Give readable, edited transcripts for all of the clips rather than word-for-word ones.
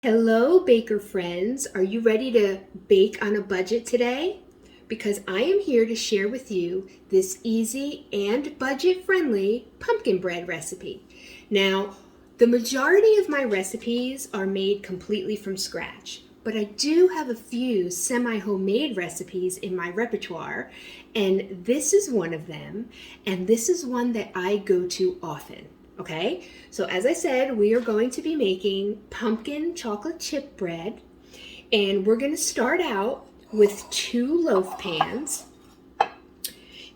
Hello, baker friends. Are you ready to bake on a budget today? Because I am here to share with you this easy and budget-friendly pumpkin bread recipe. Now, the majority of my recipes are made completely from scratch, but I do have a few semi-homemade recipes in my repertoire, and this is one of them, and this is one that I go to often. Okay, so as I said, we are going to be making pumpkin chocolate chip bread, and we're going to start out with 2 loaf pans,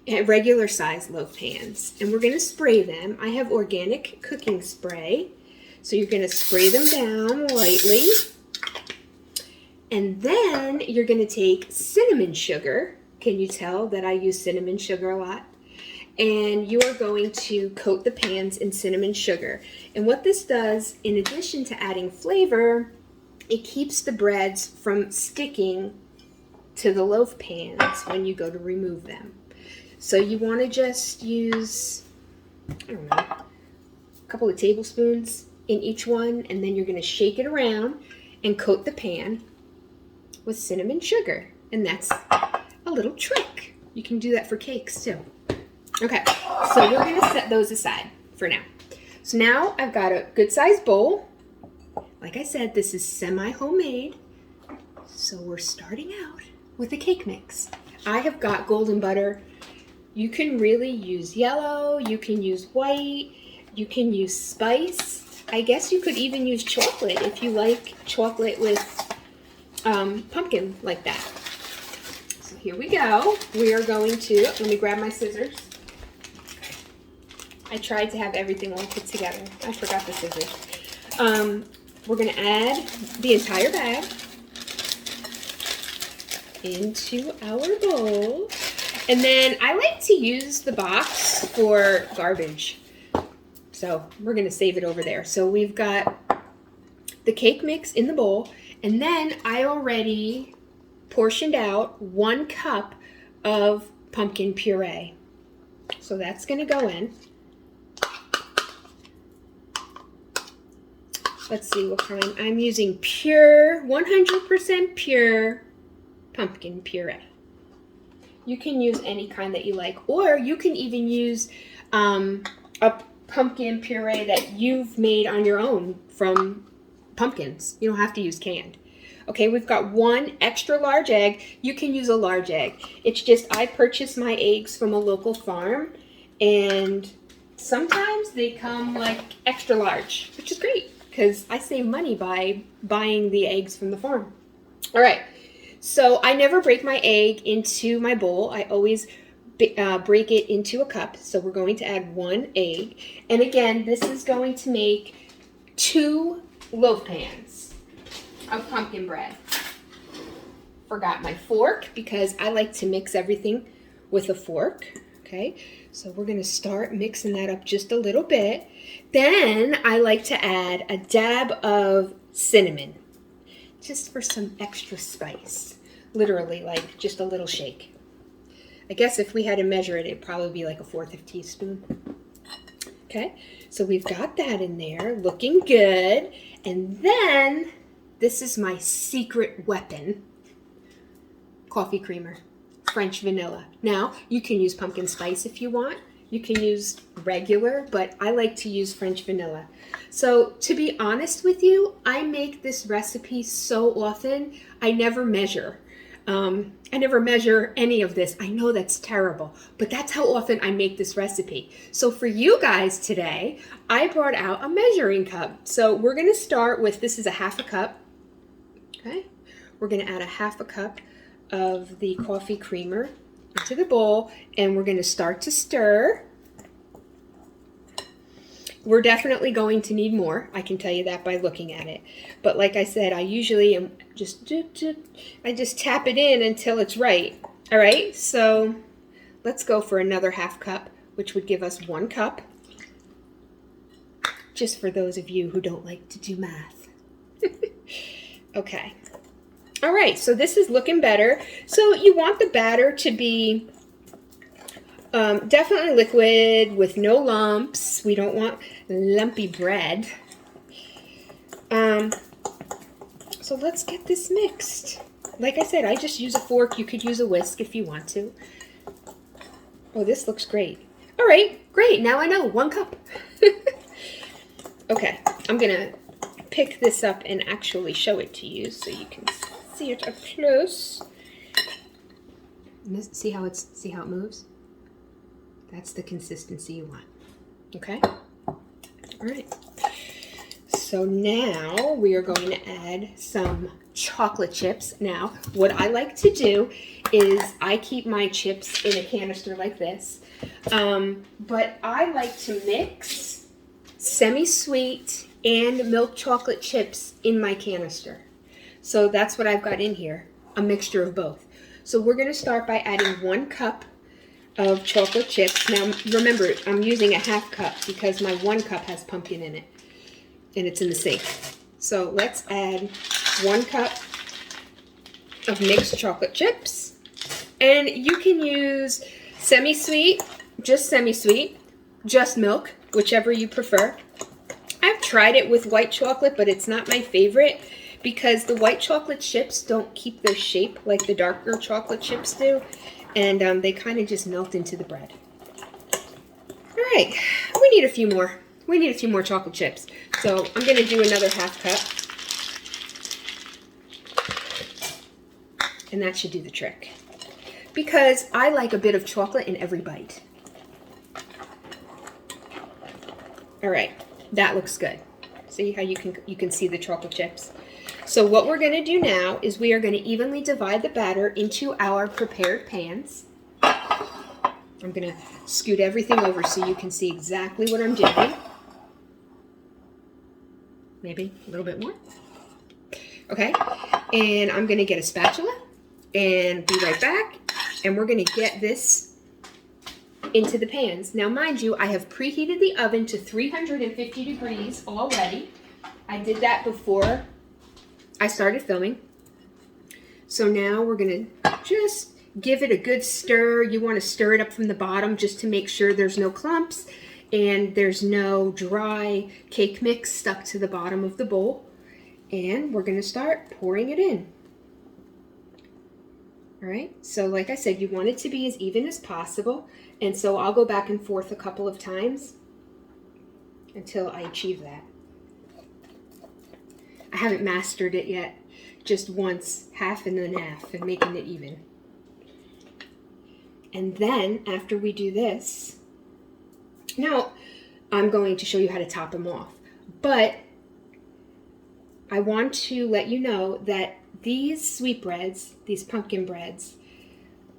regular size loaf pans, and we're going to spray them. I have organic cooking spray, so you're going to spray them down lightly, and then you're going to take cinnamon sugar. Can you tell that I use cinnamon sugar a lot? And you are going to coat the pans in cinnamon sugar. And what this does, in addition to adding flavor, it keeps the breads from sticking to the loaf pans when you go to remove them. So you want to just use, I don't know, a couple of tablespoons in each one, and then you're going to shake it around and coat the pan with cinnamon sugar. And that's a little trick. You can do that for cakes too. Okay, so we're going to set those aside for now. So now I've got a good sized bowl. Like I said, this is semi-homemade. So we're starting out with a cake mix. I have got golden butter. You can really use yellow, you can use white, you can use spice. I guess you could even use chocolate if you like chocolate with pumpkin like that. So here we go. We are going to, let me grab my scissors. I tried to have everything all put together. I forgot the scissors. We're going to add the entire bag into our bowl. And then I like to use the box for garbage. So we're going to save it over there. So we've got the cake mix in the bowl. And then I already portioned out 1 cup of pumpkin puree. So that's going to go in. Let's see what kind. I'm using pure, 100% pure pumpkin puree. You can use any kind that you like, or you can even use a pumpkin puree that you've made on your own from pumpkins. You don't have to use canned. Okay, we've got 1 extra large egg. You can use a large egg. It's just I purchased my eggs from a local farm, and sometimes they come like extra large, which is great, because I save money by buying the eggs from the farm. All right, so I never break my egg into my bowl. I always break it into a cup. So we're going to add 1 egg. And again, this is going to make 2 loaf pans of pumpkin bread. Forgot my fork because I like to mix everything with a fork. Okay, so we're going to start mixing that up just a little bit. Then I like to add a dab of cinnamon, just for some extra spice. Literally, like just a little shake. I guess if we had to measure it, it'd probably be like a 1/4 of a teaspoon. Okay, so we've got that in there, looking good. And then, this is my secret weapon, coffee creamer. French vanilla. Now, you can use pumpkin spice if you want. You can use regular, but I like to use French vanilla. So, to be honest with you, I make this recipe so often, I never measure. I never measure any of this. I know that's terrible, but that's how often I make this recipe. So for you guys today, I brought out a measuring cup. So we're going to start with, this is a 1/2 cup. Okay. We're going to add a 1/2 cup of the coffee creamer into the bowl, and we're going to start to stir. We're definitely going to need more. I can tell you that by looking at it. But like I said, I usually am just tap it in until it's right. All right, so let's go for another 1/2 cup, which would give us 1 cup. Just for those of you who don't like to do math. Okay. All right, so this is looking better. So you want the batter to be definitely liquid with no lumps. We don't want lumpy bread. So let's get this mixed. Like I said, I just use a fork. You could use a whisk if you want to. Oh, this looks great. All right, great. Now I know, 1 cup. Okay, I'm gonna pick this up and actually show it to you so you can see it up close. See how it moves? That's the consistency you want. Okay? All right. So now we are going to add some chocolate chips. Now, what I like to do is I keep my chips in a canister like this. But I like to mix semi-sweet and milk chocolate chips in my canister. So that's what I've got in here, a mixture of both. So we're going to start by adding 1 cup of chocolate chips. Now, remember, I'm using a 1/2 cup because my 1 cup has pumpkin in it, and it's in the sink. So let's add 1 cup of mixed chocolate chips. And you can use semi-sweet, just milk, whichever you prefer. I've tried it with white chocolate, but it's not my favorite because the white chocolate chips don't keep their shape like the darker chocolate chips do, and they kind of just melt into the bread. All right, we need a few more. We need a few more chocolate chips. So I'm going to do another 1/2 cup. And that should do the trick. Because I like a bit of chocolate in every bite. All right, that looks good. See how you can see the chocolate chips? So what we're going to do now is we are going to evenly divide the batter into our prepared pans. I'm going to scoot everything over so you can see exactly what I'm doing. Maybe a little bit more. Okay, and I'm going to get a spatula and be right back. And we're going to get this into the pans. Now, mind you, I have preheated the oven to 350 degrees already. I did that before I started filming. So now we're going to just give it a good stir. You want to stir it up from the bottom just to make sure there's no clumps and there's no dry cake mix stuck to the bottom of the bowl. And we're going to start pouring it in. All right, so like I said, you want it to be as even as possible. And so I'll go back and forth a couple of times until I achieve that. I haven't mastered it yet. Just once, half and then half, and making it even. And then after we do this, now I'm going to show you how to top them off. But I want to let you know that these sweetbreads, these pumpkin breads,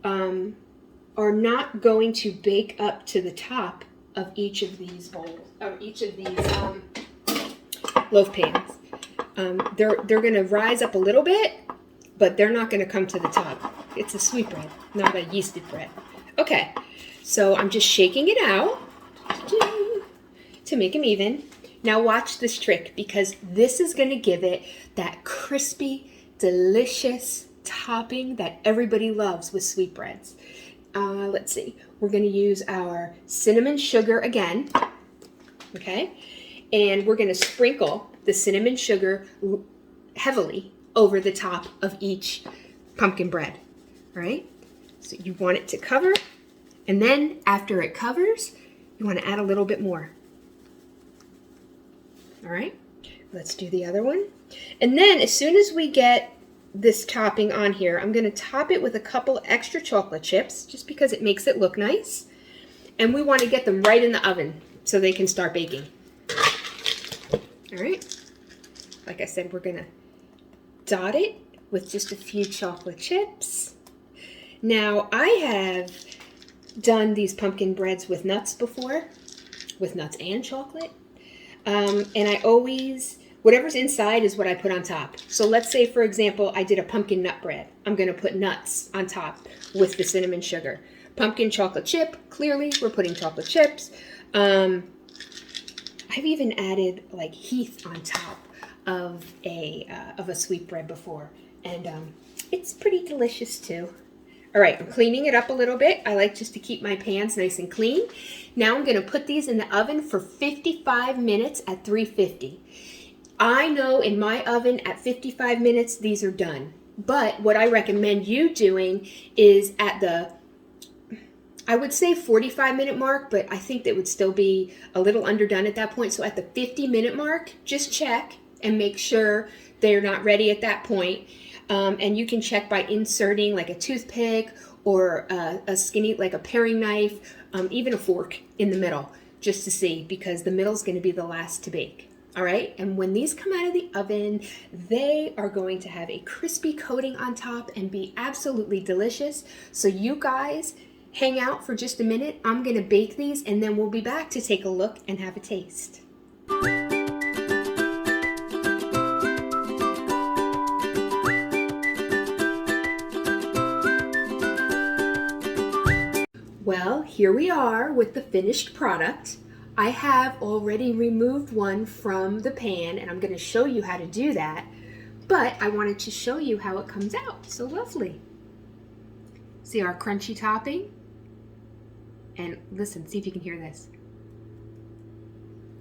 are not going to bake up to the top of each of these bowls, of each of these loaf pans. They're going to rise up a little bit, but they're not going to come to the top. It's a sweetbread, not a yeasted bread. Okay, so I'm just shaking it out to make them even. Now watch this trick, because this is going to give it that crispy, delicious topping that everybody loves with sweetbreads. Let's see. We're going to use our cinnamon sugar again. Okay? And we're going to sprinkle the cinnamon sugar heavily over the top of each pumpkin bread. All right? So you want it to cover. And then after it covers, you want to add a little bit more. All right? Let's do the other one. And then as soon as we get this topping on here, I'm going to top it with a couple extra chocolate chips just because it makes it look nice. And we want to get them right in the oven so they can start baking. All right. Like I said, we're going to dot it with just a few chocolate chips. Now, I have done these pumpkin breads with nuts before, with nuts and chocolate. And I always, whatever's inside is what I put on top. So let's say, for example, I did a pumpkin nut bread. I'm going to put nuts on top with the cinnamon sugar. Pumpkin chocolate chip, clearly we're putting chocolate chips. I've even added like Heath on top of a sweetbread before. And it's pretty delicious too. All right, I'm cleaning it up a little bit. I like just to keep my pans nice and clean. Now I'm going to put these in the oven for 55 minutes at 350. I know in my oven at 55 minutes, these are done. But what I recommend you doing is at the, I would say 45-minute mark, but I think that would still be a little underdone at that point. So at the 50-minute mark, just check and make sure they're not ready at that point. And you can check by inserting like a toothpick or a skinny, like a paring knife, even a fork in the middle, just to see, because the middle is going to be the last to bake. All right, and when these come out of the oven, they are going to have a crispy coating on top and be absolutely delicious. So you guys hang out for just a minute. I'm gonna bake these and then we'll be back to take a look and have a taste. Well, here we are with the finished product. I have already removed one from the pan and I'm going to show you how to do that, but I wanted to show you how it comes out. So lovely. See our crunchy topping? And listen, see if you can hear this.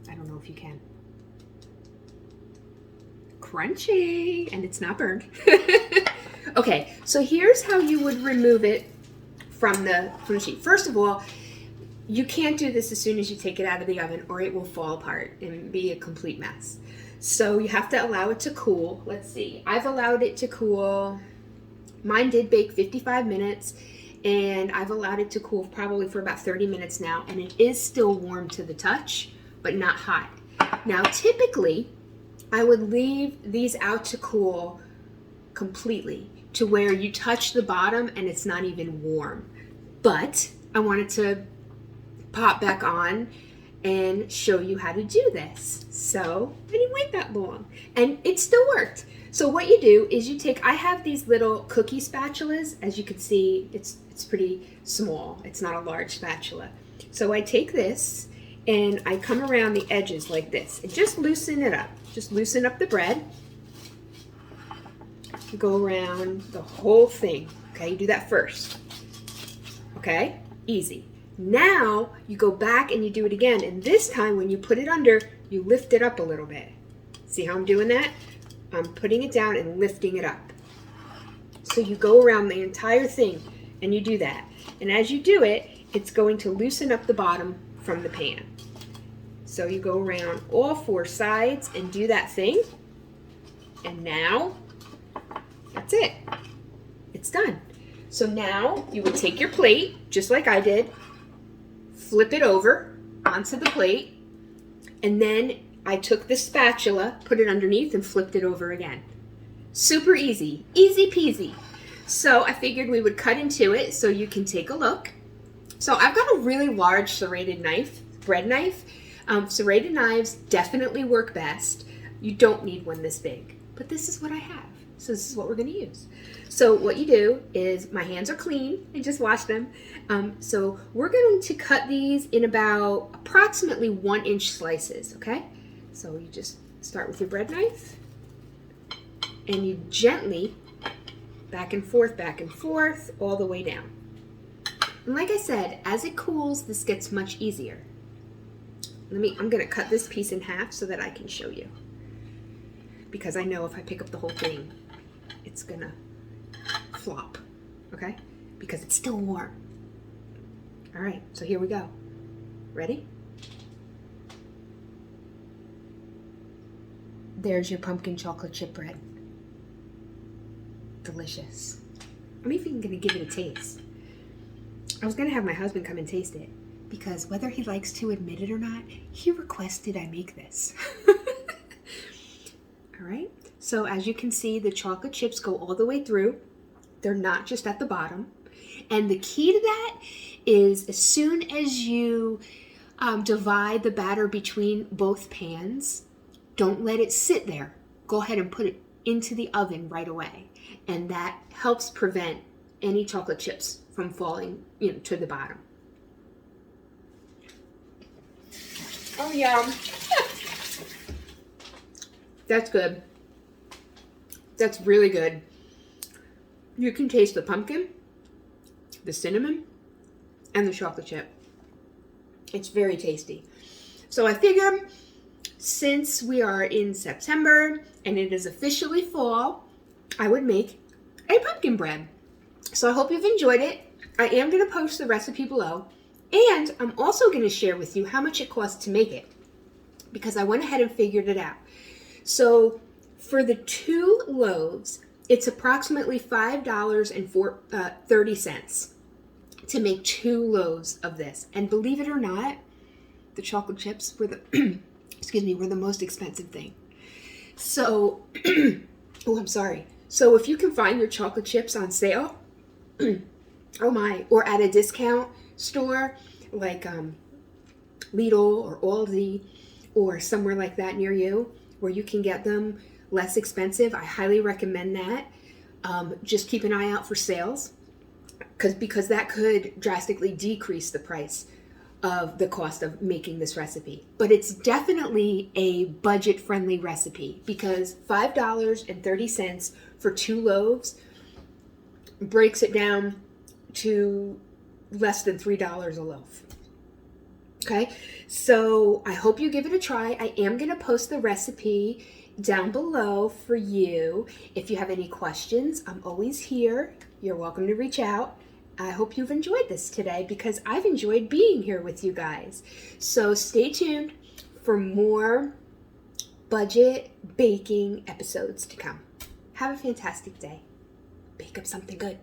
I don't know if you can. Crunchy, and it's not burned. Okay, so here's how you would remove it from the sheet. First of all, you can't do this as soon as you take it out of the oven or it will fall apart and be a complete mess. So you have to allow it to cool. Let's see, I've allowed it to cool. Mine did bake 55 minutes and I've allowed it to cool probably for about 30 minutes now, and it is still warm to the touch, but not hot. Now typically, I would leave these out to cool completely to where you touch the bottom and it's not even warm. But I wanted to pop back on and show you how to do this. So I didn't wait that long and it still worked. So what you do is you take, I have these little cookie spatulas. As you can see, it's pretty small. It's not a large spatula. So I take this and I come around the edges like this and just loosen it up. Just loosen up the bread. You go around the whole thing. Okay, you do that first. Okay, easy. Now you go back and you do it again, and this time when you put it under, you lift it up a little bit. See how I'm doing that? I'm putting it down and lifting it up. So you go around the entire thing and you do that. And as you do it, it's going to loosen up the bottom from the pan. So you go around all four sides and do that thing. And now, that's it. It's done. So now you would take your plate, just like I did, flip it over onto the plate, and then I took the spatula, put it underneath, and flipped it over again. Super easy, easy peasy. So I figured we would cut into it so you can take a look. So I've got a really large serrated knife, bread knife. Serrated knives definitely work best. You don't need one this big, but this is what I have. So this is what we're going to use. So what you do is, my hands are clean, I just washed them. So we're going to cut these in about approximately 1-inch slices, okay? So you just start with your bread knife and you gently back and forth all the way down. And like I said, as it cools, this gets much easier. I'm going to cut this piece in half so that I can show you, because I know if I pick up the whole thing, it's gonna flop, okay? Because it's still warm. All right, so here we go. Ready? There's your pumpkin chocolate chip bread. Delicious. I'm even gonna give it a taste. I was gonna have my husband come and taste it, because whether he likes to admit it or not, he requested I make this. All right, so as you can see, the chocolate chips go all the way through. They're not just at the bottom. And the key to that is, as soon as you divide the batter between both pans, don't let it sit there. Go ahead and put it into the oven right away. And that helps prevent any chocolate chips from falling, to the bottom. Oh, yeah. That's good. That's really good. You can taste the pumpkin, the cinnamon, and the chocolate chip. It's very tasty. So I figure, since we are in September and it is officially fall, I would make a pumpkin bread. So I hope you've enjoyed it. I am going to post the recipe below, and I'm also going to share with you how much it costs to make it, because I went ahead and figured it out. So for the 2 loaves, it's approximately $5.30 to make 2 loaves of this. And believe it or not, the chocolate chips were the were the most expensive thing. So oh, I'm sorry. So if you can find your chocolate chips on sale, oh my, or at a discount store like Lidl or Aldi or somewhere like that near you where you can get them less expensive, I highly recommend that. Just keep an eye out for sales because that could drastically decrease the price of the cost of making this recipe. But it's definitely a budget-friendly recipe because $5.30 for 2 loaves breaks it down to less than $3 a loaf. Okay, so I hope you give it a try. I am going to post the recipe down below for you. If you have any questions, I'm always here. You're welcome to reach out. I hope you've enjoyed this today because I've enjoyed being here with you guys. So stay tuned for more budget baking episodes to come. Have a fantastic day. Bake up something good.